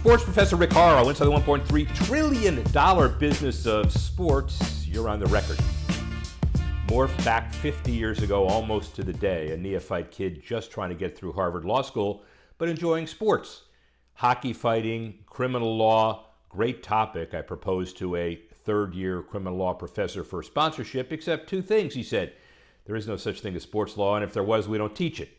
Sports professor Rick Horrow inside the $1.3 trillion business of sports. You're on the record. Morphed back 50 years ago, almost to the day, a neophyte kid just trying to get through Harvard Law School, but enjoying sports. Hockey fighting, criminal law, great topic. I proposed to a third-year criminal law professor for sponsorship, except two things, he said. There is no such thing as sports law, and if there was, we don't teach it.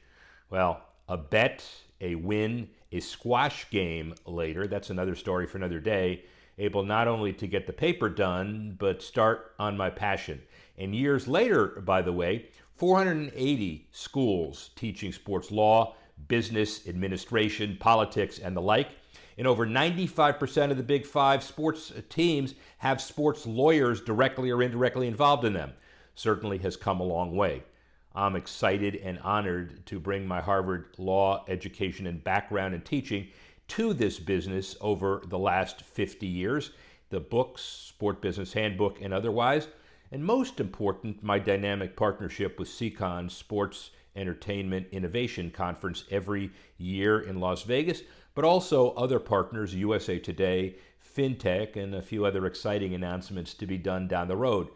Well, a bet, a win, a squash game later, that's another story for another day, able not only to get the paper done, but start on my passion. And years later, by the way, 480 schools teaching sports law, business, administration, politics, and the like. And over 95% of the Big Five sports teams have sports lawyers directly or indirectly involved in them. Certainly has come a long way. I'm excited and honored to bring my Harvard law education and background in teaching to this business over the last 50 years. The books, Sport Business Handbook, and otherwise. And most important, my dynamic partnership with CCON, Sports Entertainment Innovation Conference, every year in Las Vegas, but also other partners, USA Today, FinTech, and a few other exciting announcements to be done down the road.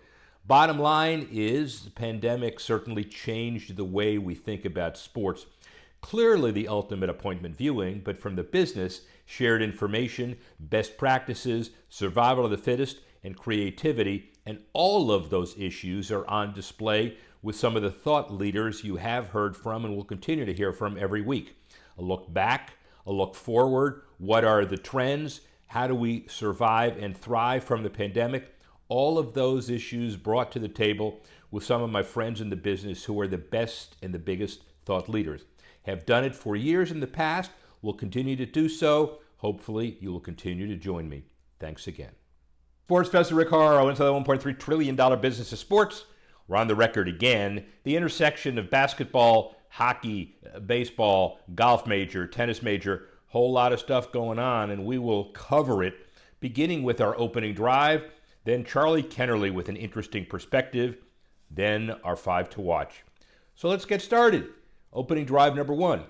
Bottom line is, the pandemic certainly changed the way we think about sports. Clearly the ultimate appointment viewing, but from the business, shared information, best practices, survival of the fittest, and creativity, and all of those issues are on display with some of the thought leaders you have heard from and will continue to hear from every week. A look back, a look forward, what are the trends, how do we survive and thrive from the pandemic? All of those issues brought to the table with some of my friends in the business who are the best and the biggest thought leaders. Have done it for years in the past, will continue to do so. Hopefully, you will continue to join me. Thanks again. Sports professor Rick Horrow into the $1.3 trillion business of sports. We're on the record again. The intersection of basketball, hockey, baseball, golf major, tennis major, whole lot of stuff going on, and we will cover it, beginning with our opening drive, then Charlie Kennerly with an interesting perspective, then our 5 to watch. So let's get started. Opening drive number 1.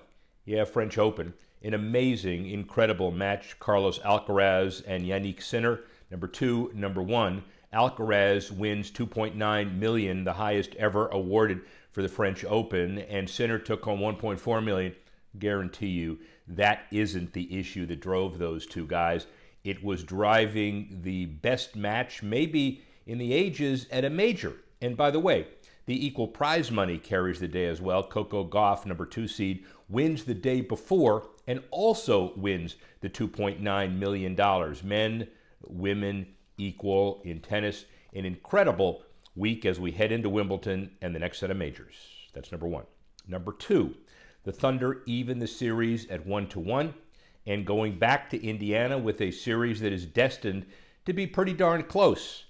Yeah, French Open. An amazing, incredible match. Carlos Alcaraz and Yannick Sinner. Number 2, number 1. Alcaraz wins $2.9 million, the highest ever awarded for the French Open, and Sinner took home $1.4 million. Guarantee you that isn't the issue that drove those two guys. It was driving the best match, maybe in the ages, at a major. And by the way, the equal prize money carries the day as well. Coco Gauff, number 2 seed, wins the day before and also wins the $2.9 million. Men, women, equal in tennis. An incredible week as we head into Wimbledon and the next set of majors. That's number 1. Number 2, the Thunder even the series at 1-1. And going back to Indiana with a series that is destined to be pretty darn close.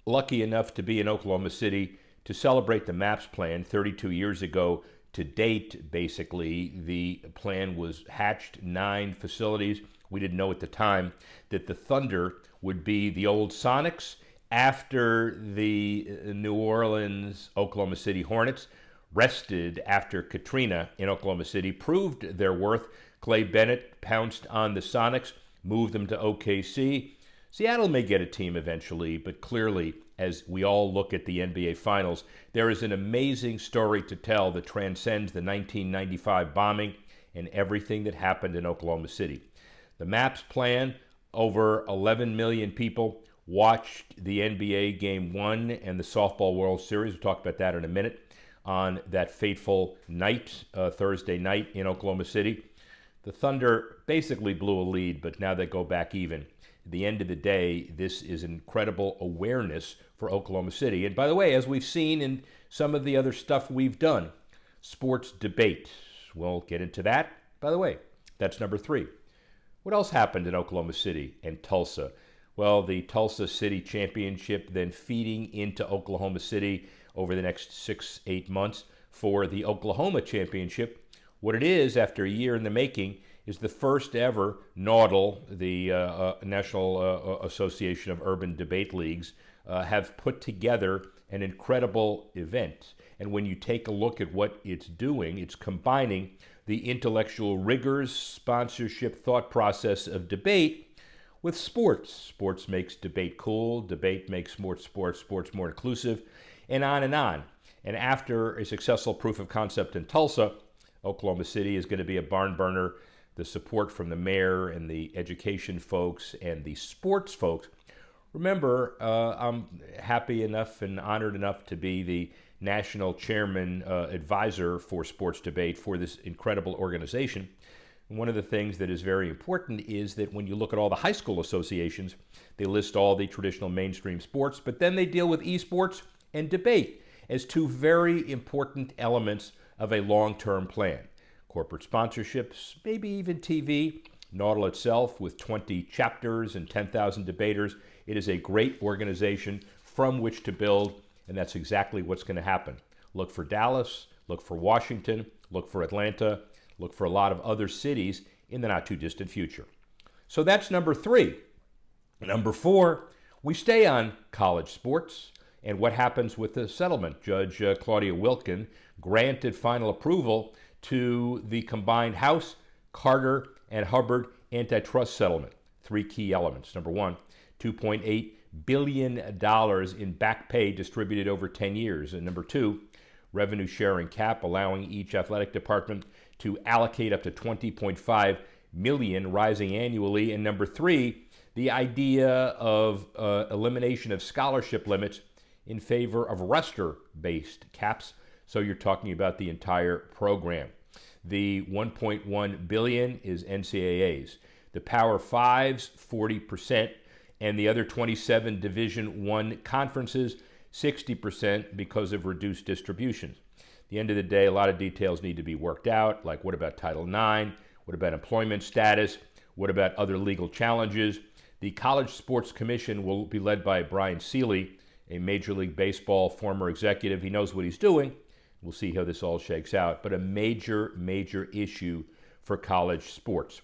Lucky enough to be in Oklahoma City to celebrate the MAPS plan 32 years ago. To date, basically, the plan was hatched, 9 facilities. We didn't know at the time that the Thunder would be the old Sonics after the New Orleans, Oklahoma City Hornets, rested after Katrina in Oklahoma City, proved their worth. Clay Bennett pounced on the Sonics, moved them to OKC. Seattle may get a team eventually, but clearly, as we all look at the NBA Finals, there is an amazing story to tell that transcends the 1995 bombing and everything that happened in Oklahoma City. The MAPS plan, over 11 million people watched the NBA Game 1 and the Softball World Series. We'll talk about that in a minute on that fateful night, Thursday night in Oklahoma City. The Thunder basically blew a lead, but now they go back even. At the end of the day, this is incredible awareness for Oklahoma City. And by the way, as we've seen in some of the other stuff we've done, sports debate. We'll get into that. By the way, that's number 3. What else happened in Oklahoma City and Tulsa? Well, the Tulsa City Championship then feeding into Oklahoma City over the next 6-8 months for the Oklahoma Championship. What it is, after a year in the making, is the first ever NAUDL, the National Association of Urban Debate Leagues, have put together an incredible event. And when you take a look at what it's doing, it's combining the intellectual rigors, sponsorship, thought process of debate with sports. Sports makes debate cool, debate makes sports more inclusive, and on and on. And after a successful proof of concept in Tulsa, Oklahoma City is going to be a barn burner. The support from the mayor and the education folks and the sports folks. Remember, I'm happy enough and honored enough to be the national chairman advisor for sports debate for this incredible organization. And one of the things that is very important is that when you look at all the high school associations, they list all the traditional mainstream sports, but then they deal with esports and debate as two very important elements of a long-term plan. Corporate sponsorships, maybe even TV, Naudil itself with 20 chapters and 10,000 debaters. It is a great organization from which to build, and that's exactly what's going to happen. Look for Dallas, look for Washington, look for Atlanta, look for a lot of other cities in the not too distant future. So that's number 3. Number 4, we stay on college sports and what happens with the settlement. Judge Claudia Wilken granted final approval to the combined House, Carter, and Hubbard antitrust settlement. 3 key elements. Number 1, $2.8 billion in back pay distributed over 10 years. And number 2, revenue sharing cap allowing each athletic department to allocate up to $20.5 million rising annually. And number 3, the idea of elimination of scholarship limits in favor of roster-based caps. So you're talking about the entire program. The $1.1 billion is NCAAs. The Power Fives, 40%, and the other 27 Division I conferences, 60% because of reduced distributions. At the end of the day, a lot of details need to be worked out, like what about Title IX? What about employment status? What about other legal challenges? The College Sports Commission will be led by Brian Seeley, a Major League Baseball former executive. He knows what he's doing. We'll see how this all shakes out, but a major, major issue for college sports.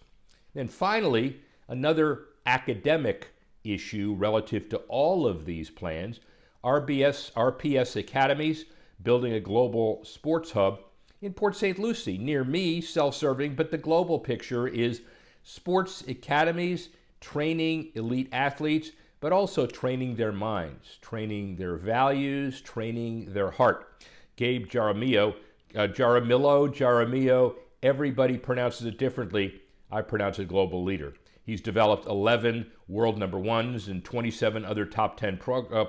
Then finally, another academic issue relative to all of these plans, RPS Academies, building a global sports hub in Port St. Lucie. Near me, self-serving, but the global picture is sports academies training elite athletes, but also training their minds, training their values, training their heart. Gabe Jaramillo, everybody pronounces it differently. I pronounce it global leader. He's developed 11 world number ones and 27 other top 10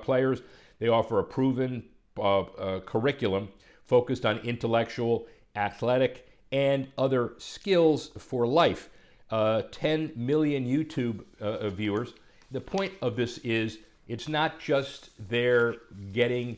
players. They offer a proven curriculum focused on intellectual, athletic, and other skills for life. 10 million YouTube viewers. The point of this is it's not just they're getting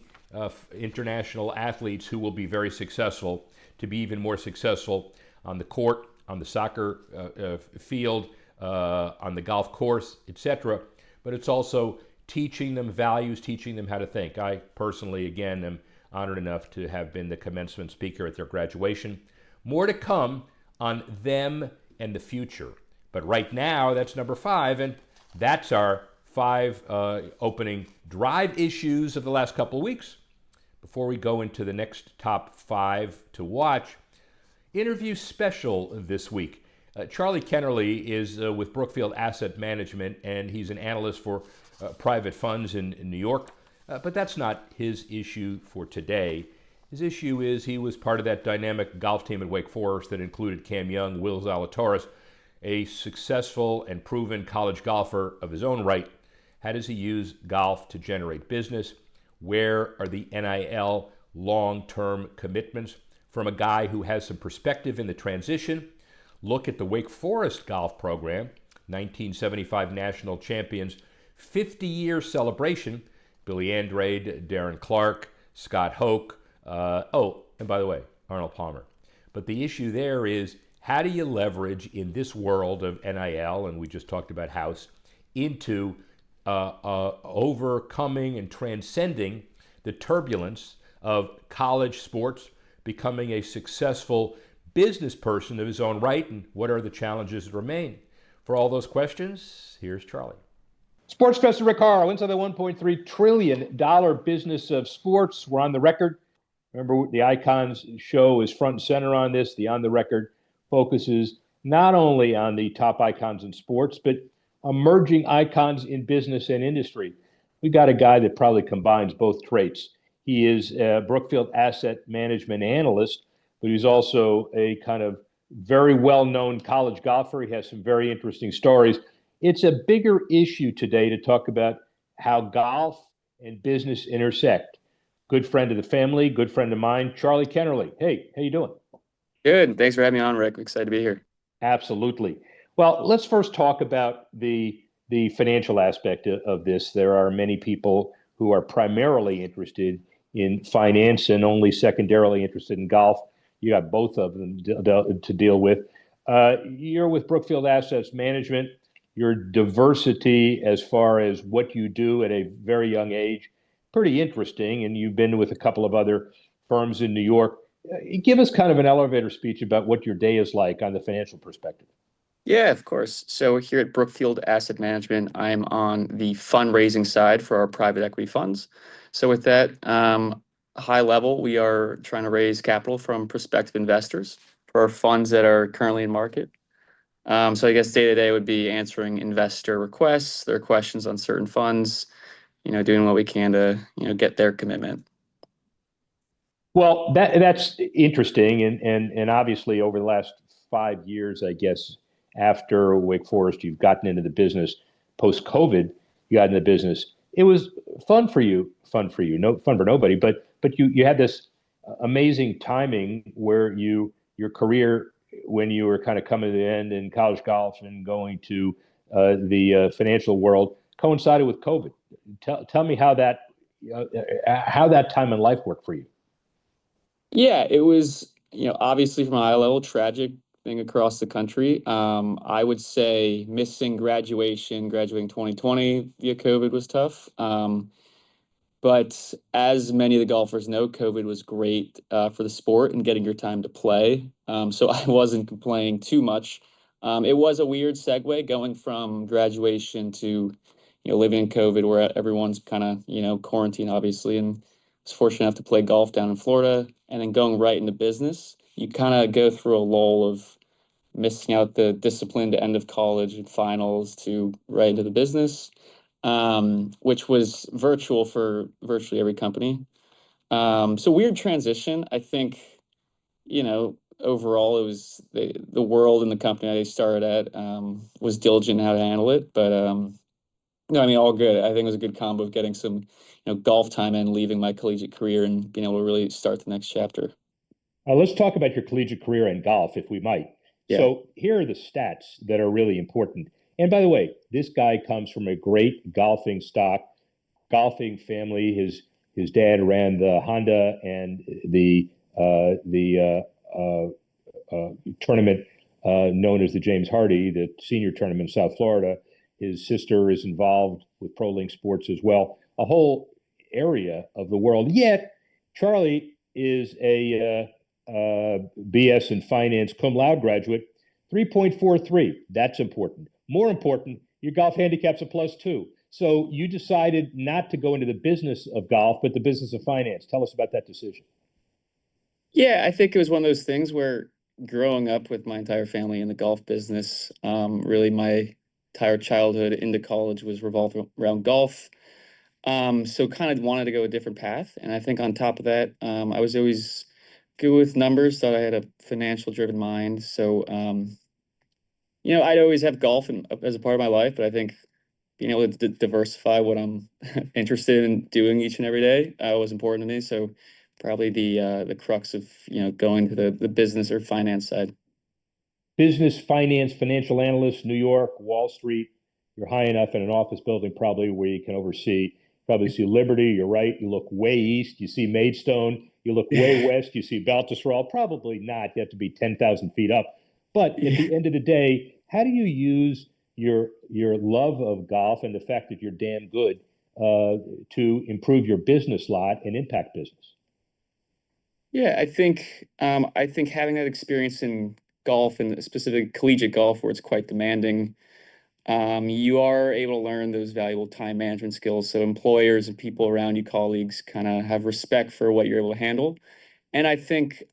international athletes who will be very successful to be even more successful on the court, on the soccer field, on the golf course, etc. But it's also teaching them values, teaching them how to think. I personally, again, am honored enough to have been the commencement speaker at their graduation. More to come on them and the future. But right now, that's number 5, and that's our 5 opening drive issues of the last couple of weeks. Before we go into the next top 5 to watch, interview special this week. Charlie Kennerly is with Brookfield Asset Management, and he's an analyst for private funds in New York. But that's not his issue for today. His issue is he was part of that dynamic golf team at Wake Forest that included Cam Young, Will Zalatoris, a successful and proven college golfer of his own right. How does he use golf to generate business? Where are the NIL long-term commitments from a guy who has some perspective in the transition? Look at the Wake Forest golf program, 1975 national champions, 50-year celebration. Billy Andrade, Darren Clark, Scott Hoke, and by the way, Arnold Palmer. But the issue there is, how do you leverage in this world of NIL, and we just talked about House, into overcoming and transcending the turbulence of college sports, becoming a successful business person of his own right, and what are the challenges that remain? For all those questions, here's Charlie. Sports Professor Rick Horrow, inside the $1.3 trillion business of sports. We're on the record. Remember, the Icons show is front and center on this. The On the Record focuses not only on the top icons in sports, but emerging icons in business and industry. We got a guy that probably combines both traits. He is a Brookfield Asset Management analyst, but he's also a kind of very well known college golfer. He has some very interesting stories. It's a bigger issue today to talk about how golf and business intersect. Good friend of the family, good friend of mine, Charlie Kennerly. Hey, how you doing? Good. Thanks for having me on, Rick. Excited to be here. Absolutely. Well, let's first talk about the financial aspect of this. There are many people who are primarily interested in finance and only secondarily interested in golf. You got both of them to deal with. You're with Brookfield Assets Management. Your diversity as far as what you do at a very young age, pretty interesting. And you've been with a couple of other firms in New York. Give us kind of an elevator speech about what your day is like on the financial perspective. Yeah, of course. So here at Brookfield Asset Management, I'm on the fundraising side for our private equity funds. So with that, high level, we are trying to raise capital from prospective investors for our funds that are currently in market. So I guess day to day would be answering investor requests, their questions on certain funds, doing what we can to, get their commitment. Well, that's interesting, and obviously over the last 5 years, I guess after Wake Forest, you've gotten into the business. Post COVID, you got into the business. It was fun for you, no fun for nobody. But you had this amazing timing where your career when you were kind of coming to the end in college golf and going to the financial world coincided with COVID. Tell me how that time in life worked for you. Yeah, it was, obviously from a high level, tragic thing across the country. I would say missing graduating 2020 via COVID was tough. But as many of the golfers know, COVID was great for the sport and getting your time to play. So I wasn't complaining too much. It was a weird segue going from graduation to, living in COVID where everyone's kind of, quarantined, obviously. And I was fortunate enough to play golf down in Florida and then going right into business. You kind of go through a lull of missing out the disciplined end of college and finals to right into the business, which was virtual for virtually every company. So weird transition. I think, overall it was the world and the company I started at was diligent in how to handle it. But no, I mean, all good. I think it was a good combo of getting some, golf time and leaving my collegiate career and being able to really start the next chapter. Let's talk about your collegiate career in golf, if we might. Yeah. So here are the stats that are really important. And by the way, this guy comes from a great golfing family. His dad ran the Honda and the tournament known as the James Hardy, the senior tournament in South Florida. His sister is involved with Pro Link Sports as well. A whole area of the world. Yet Charlie is a BS in finance cum laude graduate, 3.43. That's important. More important, your golf handicap's a +2. So you decided not to go into the business of golf, but the business of finance. Tell us about that decision. Yeah, I think it was one of those things where growing up with my entire family in the golf business, really my entire childhood into college was revolved around golf. So kind of wanted to go a different path. And I think on top of that, I was always good with numbers, thought I had a financial driven mind. So, I'd always have golf as a part of my life, but I think being able to diversify what I'm interested in doing each and every day was important to me. So probably the crux of, going to the business or finance side. Business, finance, financial analyst, New York, Wall Street. You're high enough in an office building probably where you can oversee. Probably see Liberty. You're right. You look way east. You see Maidstone. You look way west. You see Baltusrol. Probably not. You have to be 10,000 feet up. But at the end of the day, how do you use your love of golf and the fact that you're damn good to improve your business lot and impact business? Yeah, I think having that experience in golf and specifically collegiate golf where it's quite demanding, you are able to learn those valuable time management skills. So employers and people around you, colleagues, kind of have respect for what you're able to handle. And I think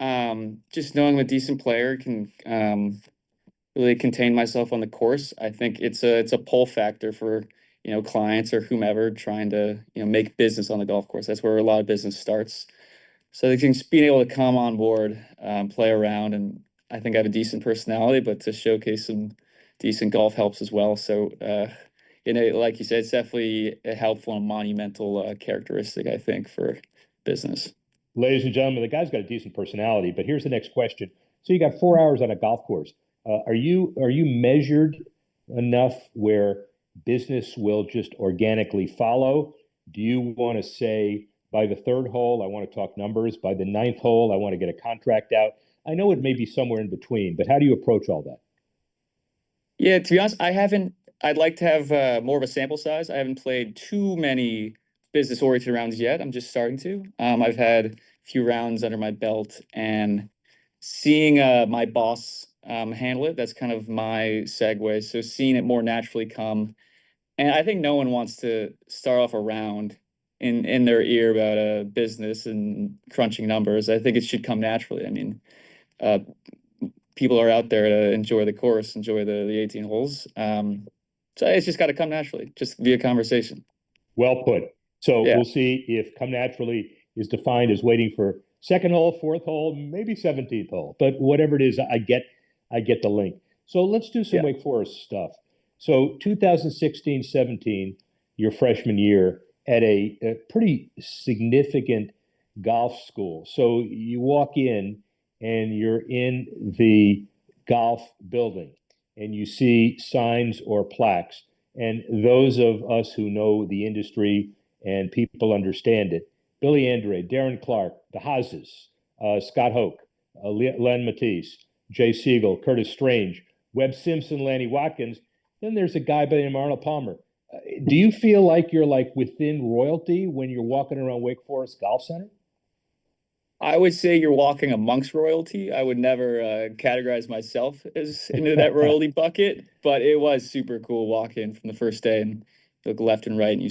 just knowing I'm a decent player can really contain myself on the course. I think it's a pull factor for, clients or whomever trying to, make business on the golf course. That's where a lot of business starts. So I think just being able to come on board, play around, and I think I have a decent personality, but to showcase some decent golf helps as well. So, like you said, it's definitely a helpful and monumental characteristic, I think, for business. Ladies and gentlemen, the guy's got a decent personality, but here's the next question. So you got 4 hours on a golf course. Are you measured enough where business will just organically follow? Do you want to say by the third hole, I want to talk numbers. By the ninth hole, I want to get a contract out. I know it may be somewhere in between, but how do you approach all that? Yeah, to be honest, I haven't. I'd like to have more of a sample size. I haven't played too many business-oriented rounds yet. I'm just starting to. I've had a few rounds under my belt, and seeing my boss handle it, that's kind of my segue. So seeing it more naturally come, and I think no one wants to start off a round in their ear about a business and crunching numbers. I think it should come naturally. I mean, uh, people are out there to enjoy the course, enjoy the 18 holes. So it's just got to come naturally, just via conversation. Well put. So Yeah, we'll see if come naturally is defined as waiting for second hole, fourth hole, maybe 17th hole. But whatever it is, I get the link. So let's do some yeah. Wake Forest stuff. So 2016-17, your freshman year at a pretty significant golf school. So you walk in and you're in the golf building and you see signs or plaques. And those of us who know the industry and people understand it, Billy Andre, Darren Clark, the Hazes, Scott Hoke, Len Matisse, Jay Siegel, Curtis Strange, Webb Simpson, Lanny Watkins. Then there's a guy by the name of Arnold Palmer. Do you feel like you're like within royalty when you're walking around Wake Forest Golf Center? I would say you're walking amongst royalty. I would never categorize myself as into that royalty bucket, but it was super cool walking from the first day and you look left and right and you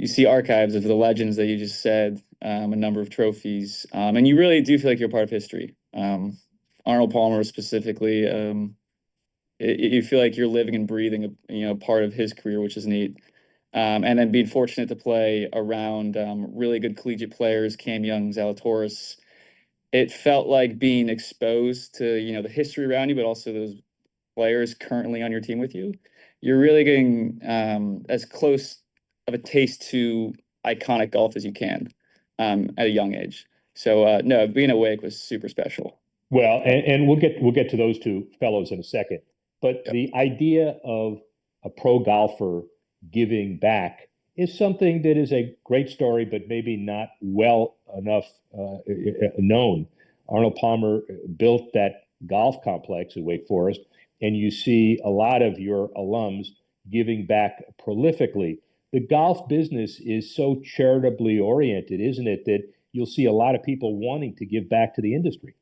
see archives of the legends that you just said, a number of trophies, and you really do feel like you're part of history. Arnold Palmer specifically, you feel like you're living and breathing, part of his career, which is neat. And then being fortunate to play around really good collegiate players, Cam Young, Zalatoris. It felt like being exposed to, the history around you, but also those players currently on your team with you. You're really getting as close of a taste to iconic golf as you can at a young age. So no, being awake was super special. Well, and we'll get to those two fellows in a second. But Yep. the idea of a pro golfer giving back is something that is a great story, but maybe not well enough known. Arnold Palmer built that golf complex at Wake Forest, and you see a lot of your alums giving back prolifically. The golf business is so charitably oriented, isn't it, that you'll see a lot of people wanting to give back to the industry.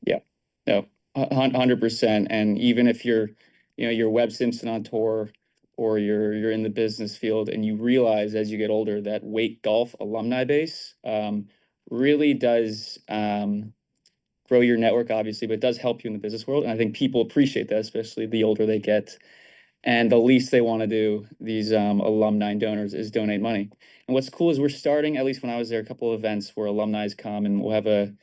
Yeah. No, 100%. And even if you're Webb Simpson on tour or you're in the business field and you realize as you get older that Wake Golf alumni base really does grow your network, obviously, but it does help you in the business world. And I think people appreciate that, especially the older they get. And the least they want to do, these alumni donors, is donate money. And what's cool is we're starting, at least when I was there, a couple of events where alumni come and we'll have a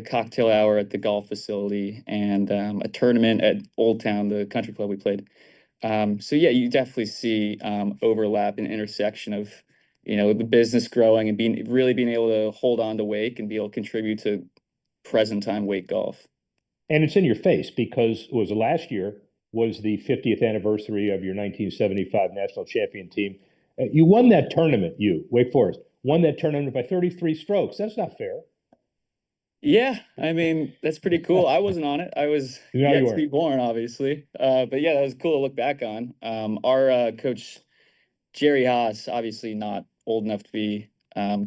cocktail hour at the golf facility and a tournament at Old Town, the country club we played. So yeah, you definitely see overlap and intersection of, the business growing and being able to hold on to Wake and be able to contribute to present time Wake golf. And it's in your face because it was last year was the 50th anniversary of your 1975 national champion team. You won that tournament, Wake Forest, won that tournament by 33 strokes. That's not fair. Yeah, I mean, that's pretty cool. I wasn't on it. I was No, you yet to be weren't. born, obviously. But yeah, that was cool to look back on. Our coach Jerry Haas, obviously not old enough to be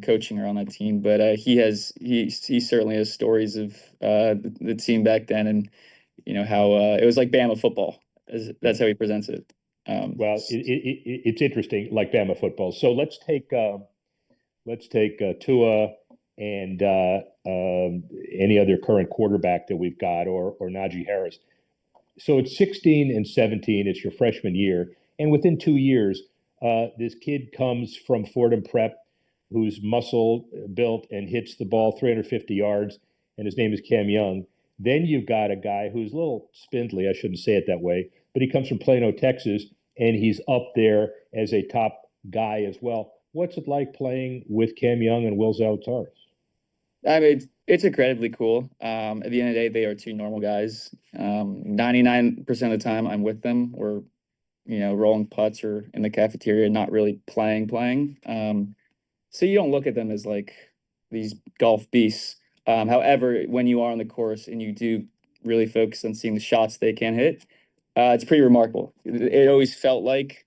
coaching her on that team, but he certainly has stories of the team back then and how it was like Bama football. Yeah. That's how he presents it. Well, it's interesting, like Bama football. So let's take Tua. and any other current quarterback that we've got, or Najee Harris. So it's 16 and 17. It's your freshman year, and within 2 years, this kid comes from Fordham Prep, who's muscle built and hits the ball 350 yards, and his name is Cam Young. Then you've got a guy who's a little spindly. I shouldn't say it that way, but he comes from Plano, Texas, and he's up there as a top guy as well. What's it like playing with Cam Young and Will Zalatoris? I mean, it's incredibly cool. At the end of the day, they are two normal guys. 99% of the time I'm with them. We're, rolling putts or in the cafeteria, not really playing. So you don't look at them as like these golf beasts. However, when you are on the course and you do really focus on seeing the shots they can hit, it's pretty remarkable. It always felt like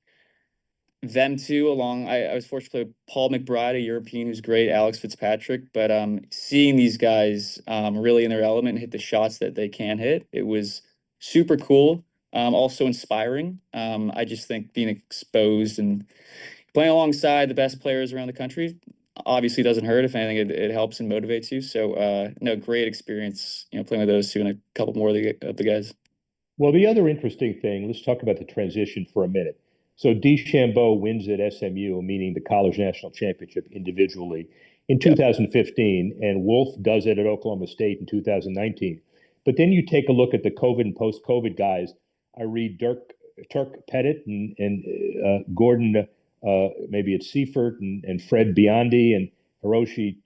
them two along. I was fortunate to play with Paul McBride, a European who's great, Alex Fitzpatrick, but seeing these guys really in their element and hit the shots that they can hit, it was super cool. Also inspiring. I just think being exposed and playing alongside the best players around the country obviously doesn't hurt. If anything, it helps and motivates you. So no, great experience, playing with those two and a couple more of the guys. Well, the other interesting thing, let's talk about the transition for a minute. So DeChambeau wins at SMU, meaning the college national championship individually, in Yep. 2015, and Wolf does it at Oklahoma State in 2019. But then you take a look at the COVID and post-COVID guys. I read Turk Pettit and Gordon, maybe it's Seifert and Fred Biondi and Hiroshi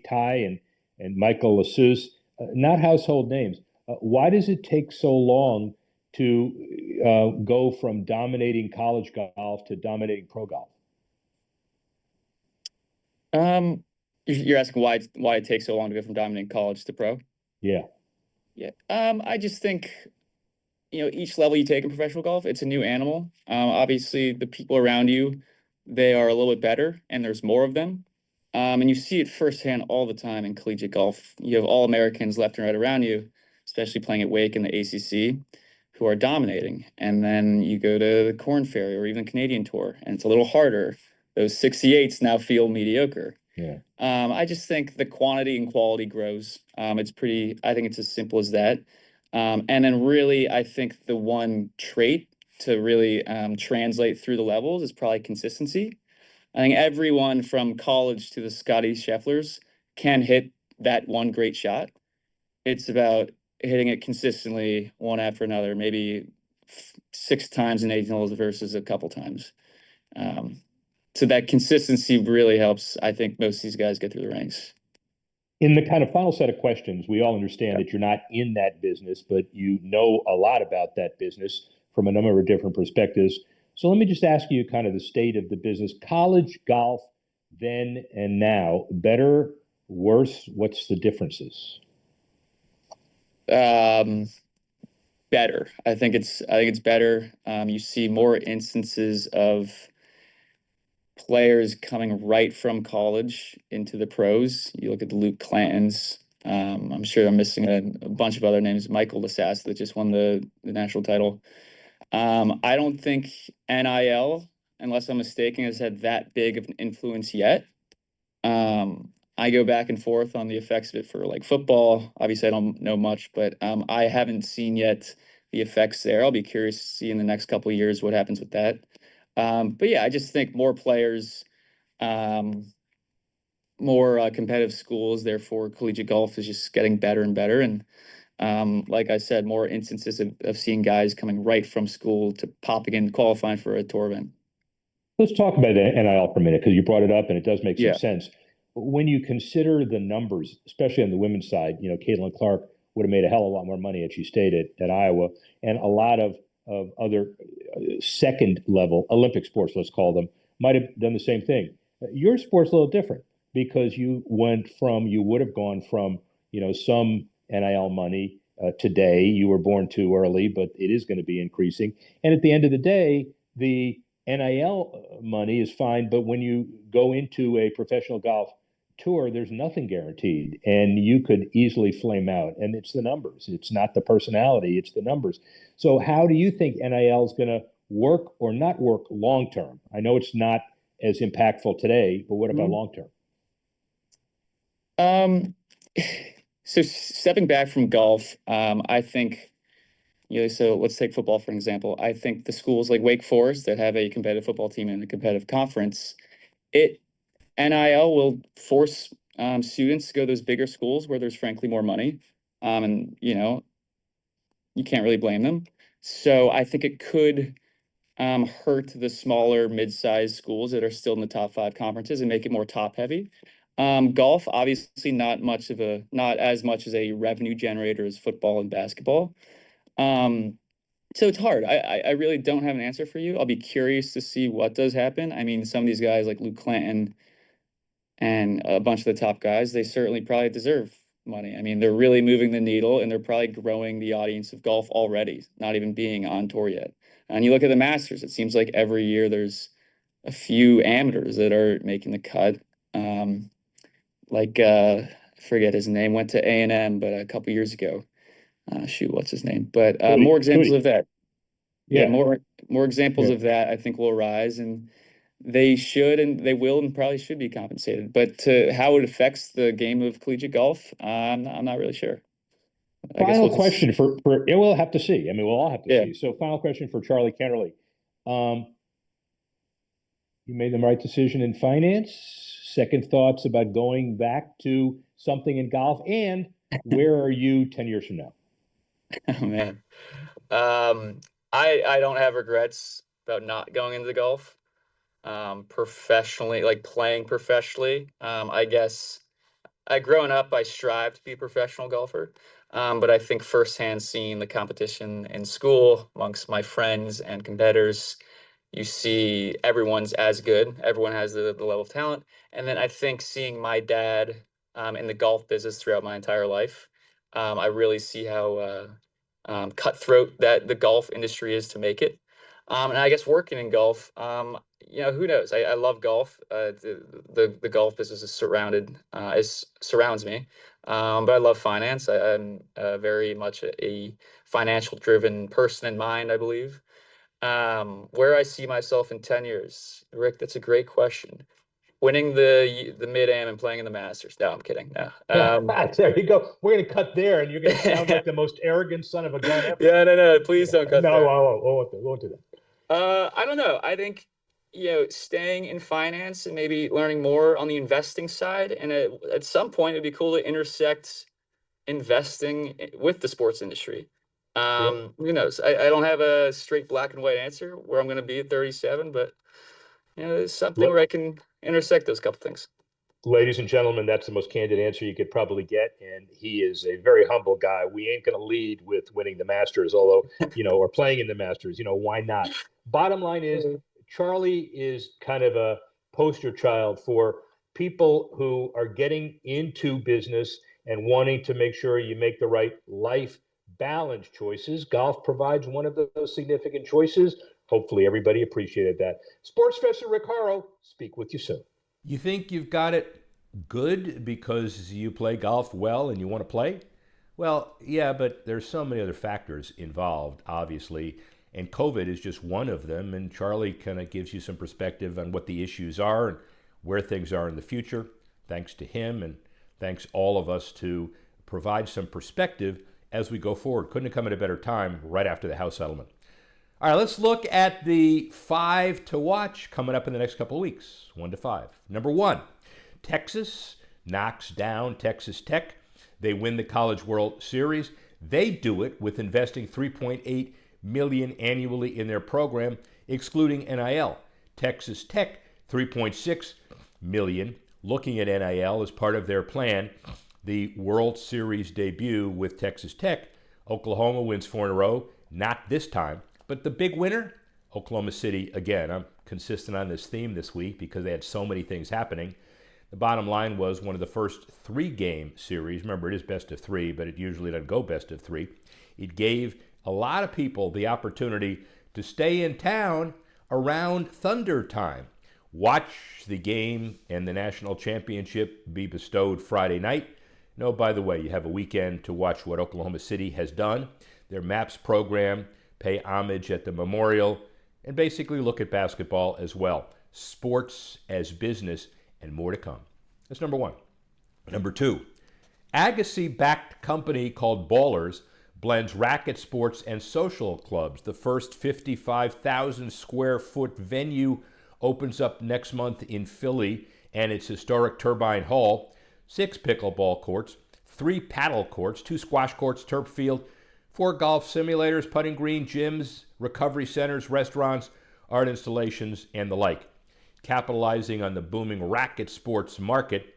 Tai and Michael Lassus, not household names. Why does it take so long to go from dominating college golf to dominating pro golf? You're asking why it takes so long to go from dominating college to pro? Yeah. Yeah. I just think, each level you take in professional golf, it's a new animal. Obviously, the people around you, they are a little bit better, and there's more of them. And you see it firsthand all the time in collegiate golf. You have all Americans left and right around you, especially playing at Wake in the ACC, who are dominating. And then you go to the Corn Ferry or even Canadian Tour, and it's a little harder. Those 68s now feel mediocre. Yeah. I just think the quantity and quality grows. I think it's as simple as that. And then really, I think the one trait to really translate through the levels is probably consistency. I think everyone from college to the Scotty Schefflers can hit that one great shot. It's about hitting it consistently one after another, maybe 6 times in 18 holes versus a couple times. So that consistency really helps, I think, most of these guys get through the ranks. In the kind of final set of questions, we all understand that you're not in that business, but you know a lot about that business from a number of different perspectives. So let me just ask you kind of the state of the business. College golf then and now, better, worse? What's the differences? Um, Better. I think it's better. You see more instances of players coming right from college into the pros. You look at the Luke Clantons. I'm sure I'm missing a bunch of other names. Michael Lasasse that just won the national title. I don't think NIL, unless I'm mistaken, has had that big of an influence yet. I go back and forth on the effects of it for like football. Obviously, I don't know much, but I haven't seen yet the effects there. I'll be curious to see in the next couple of years what happens with that. But yeah, I just think more players, um, more competitive schools. Therefore, collegiate golf is just getting better and better. And like I said, more instances of seeing guys coming right from school to popping in qualifying for a tour event. Let's talk about the NIL for a minute because you brought it up and it does make some Yeah. sense. When you consider the numbers, especially on the women's side, Caitlin Clark would have made a hell of a lot more money had she stayed at Iowa, and a lot of other second level Olympic sports, let's call them, might have done the same thing. Your sport's a little different because you would have gone from, some NIL money today. You were born too early, but it is going to be increasing. And at the end of the day, the NIL money is fine, but when you go into a professional golf tour, there's nothing guaranteed, and you could easily flame out. And it's the numbers. It's not the personality. It's the numbers. So how do you think NIL is going to work or not work long term? I know it's not as impactful today, but what about long term? Um, so stepping back from golf, I think, so let's take football for an example. I think the schools like Wake Forest that have a competitive football team and a competitive conference, it NIL will force students to go to those bigger schools where there's frankly more money. And you can't really blame them. So I think it could hurt the smaller mid-sized schools that are still in the top five conferences and make it more top heavy. Golf, obviously not as much as a revenue generator as football and basketball. So it's hard. I really don't have an answer for you. I'll be curious to see what does happen. I mean, some of these guys like Luke Clanton and a bunch of the top guys, they certainly probably deserve money. I mean, they're really moving the needle and they're probably growing the audience of golf already, not even being on tour yet. And you look at the Masters, it seems like every year there's a few amateurs that are making the cut. I forget his name, went to A&M, but a couple years ago. What's his name? But more examples of that. Yeah, Yeah. more examples Yeah. of that I think will arise, and they should and they will and probably should be compensated. But to how it affects the game of collegiate golf, I'm not really sure. I guess Final question for yeah, we'll have to see. I mean, we'll all have to Yeah. see. So final question for Charlie Kennerly. You made the right decision in finance. Second thoughts about going back to something in golf, and where are you 10 years from now? Oh man. I don't have regrets about not going into golf. Professionally, like playing professionally. I guess growing up, I strived to be a professional golfer. But I think firsthand seeing the competition in school amongst my friends and competitors, you see everyone's as good. Everyone has the level of talent. And then I think seeing my dad in the golf business throughout my entire life, I really see how cutthroat that the golf industry is to make it. And I guess working in golf, who knows? I love golf. The golf business surrounds me. But I love finance. I'm very much a financial driven person in mind, I believe. Where I see myself in 10 years, Rick, that's a great question. Winning the Mid-Am and playing in the Masters. No, I'm kidding. No. There you go. We're going to cut there, and you're going to sound like the most arrogant son of a gun ever. Yeah, no. Please don't cut no, there. No, won't do that. I don't know. I think, staying in finance and maybe learning more on the investing side. And at some point, it'd be cool to intersect investing with the sports industry. Who knows? I don't have a straight black and white answer where I'm going to be at 37, but there's something where I can intersect those couple things. Ladies and gentlemen, that's the most candid answer you could probably get, and he is a very humble guy. We ain't going to lead with winning the Masters, although, or playing in the Masters. Why not? Bottom line is, Charlie is kind of a poster child for people who are getting into business and wanting to make sure you make the right life balance choices. Golf provides one of those significant choices. Hopefully everybody appreciated that. Sports Professor Rick Horrow, speak with you soon. You think you've got it good because you play golf well and you want to play? Well, yeah, but there's so many other factors involved, obviously, and COVID is just one of them, and Charlie kind of gives you some perspective on what the issues are and where things are in the future. Thanks to him, and thanks all of us to provide some perspective as we go forward. Couldn't have come at a better time right after the House settlement. All right, let's look at the 5 to watch coming up in the next couple of weeks, 1 to 5. Number 1, Texas knocks down Texas Tech. They win the College World Series. They do it with investing $3.8 million annually in their program, excluding NIL. Texas Tech, $3.6 million, looking at NIL as part of their plan. The World Series debut with Texas Tech. Oklahoma wins 4 in a row, not this time. But the big winner, Oklahoma City, again, I'm consistent on this theme this week because they had so many things happening. The bottom line was one of the first 3-game series. Remember, it is best of 3, but it usually doesn't go best of 3. It gave a lot of people the opportunity to stay in town around Thunder time. Watch the game and the national championship be bestowed Friday night. No, by the way, you have a weekend to watch what Oklahoma City has done. Their MAPS program, pay homage at the memorial, and basically look at basketball as well. Sports as business, and more to come. That's number 1. Number 2, Agassi-backed company called Ballers blends racket sports and social clubs. The first 55,000 square foot venue opens up next month in Philly and its historic Turbine Hall. 6 pickleball courts, 3 paddle courts, 2 squash courts, turf field, 4 golf simulators, putting green, gyms, recovery centers, restaurants, art installations, and the like. Capitalizing on the booming racket sports market,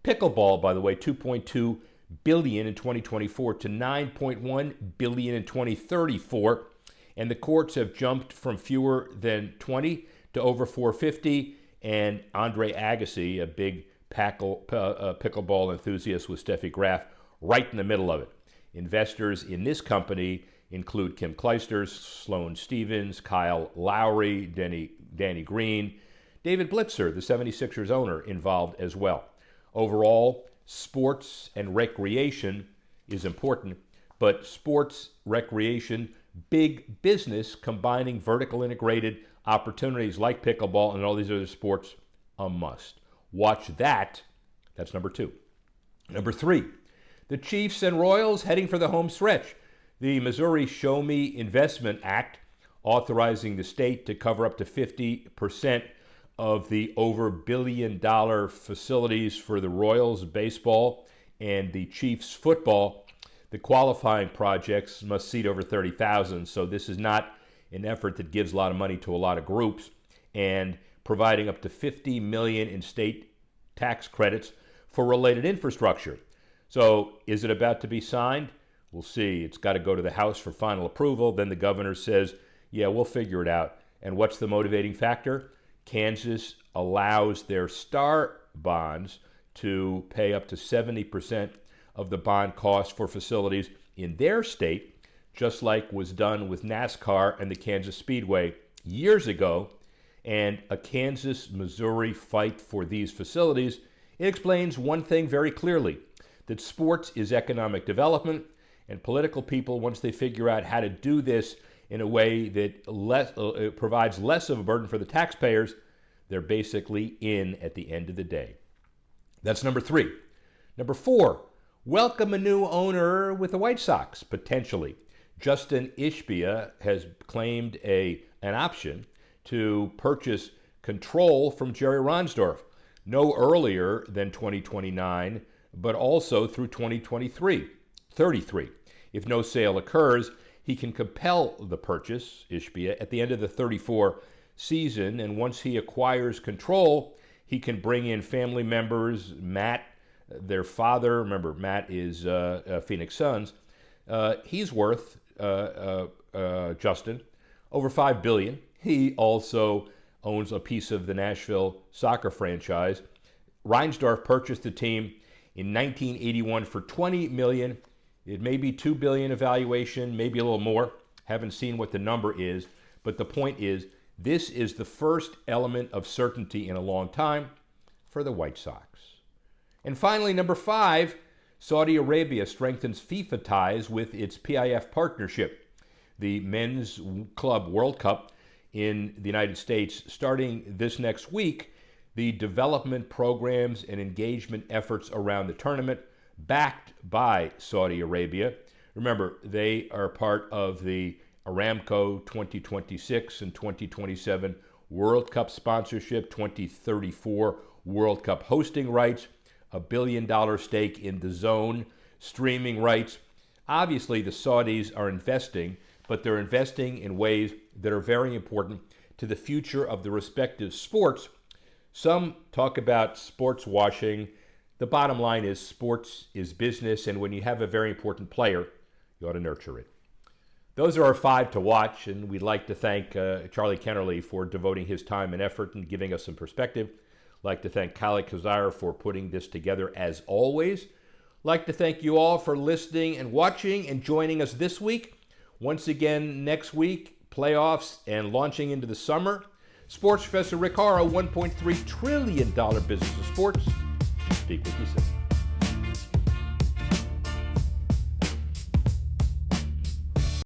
pickleball, by the way, $2.2 billion in 2024 to $9.1 billion in 2034, and the courts have jumped from fewer than 20 to over 450. And Andre Agassi, a big pickleball enthusiast with Steffi Graf, right in the middle of it. Investors in this company include Kim Clijsters, Sloane Stevens, Kyle Lowry, Danny Green, David Blitzer, the 76ers owner, involved as well. Overall, sports and recreation is important, but sports, recreation, big business combining vertical integrated opportunities like pickleball and all these other sports, a must. Watch that. That's number 2. Number 3, the Chiefs and Royals heading for the home stretch. The Missouri Show Me Investment Act, authorizing the state to cover up to 50% of the over $1 billion facilities for the Royals baseball and the Chiefs football. The qualifying projects must seat over 30,000, so this is not an effort that gives a lot of money to a lot of groups, and providing up to $50 million in state tax credits for related infrastructure. So is it about to be signed? We'll see. It's got to go to the House for final approval. Then the governor says, yeah, we'll figure it out. And what's the motivating factor? Kansas allows their star bonds to pay up to 70% of the bond cost for facilities in their state, just like was done with NASCAR and the Kansas Speedway years ago. And a Kansas-Missouri fight for these facilities, it explains one thing very clearly, that sports is economic development, and political people, once they figure out how to do this in a way that provides less of a burden for the taxpayers, they're basically in at the end of the day. That's number 3. Number 4, welcome a new owner with the White Sox, potentially. Justin Ishbia has claimed an option to purchase control from Jerry Reinsdorf, no earlier than 2029, but also through 2033. If no sale occurs, he can compel the purchase, Ishbia, at the end of the 34 season, and once he acquires control, he can bring in family members. Matt, their father, remember Matt is Phoenix Suns, he's worth, Justin, over $5 billion. He also owns a piece of the Nashville soccer franchise. Reinsdorf purchased the team in 1981 for $20 million. It may be $2 billion evaluation, maybe a little more. Haven't seen what the number is, but the point is, this is the first element of certainty in a long time for the White Sox. And finally, number 5, Saudi Arabia strengthens FIFA ties with its PIF partnership. The Men's Club World Cup in the United States starting this next week. The development programs and engagement efforts around the tournament backed by Saudi Arabia. Remember, they are part of the Aramco 2026 and 2027 World Cup sponsorship, 2034 World Cup hosting rights, $1 billion stake in the zone, streaming rights. Obviously, the Saudis are investing, but they're investing in ways that are very important to the future of the respective sports. Some talk about sports washing. The bottom line is sports is business, and when you have a very important player, you ought to nurture it. Those are our 5 to watch, and we'd like to thank Charlie Kennerly for devoting his time and effort and giving us some perspective. Like to thank Kali Kazar for putting this together as always. Like to thank you all for listening and watching and joining us this week. Once again, next week, playoffs and launching into the summer. Sports Professor Rick Horrow, $1.3 trillion business of sports. Speak with you soon.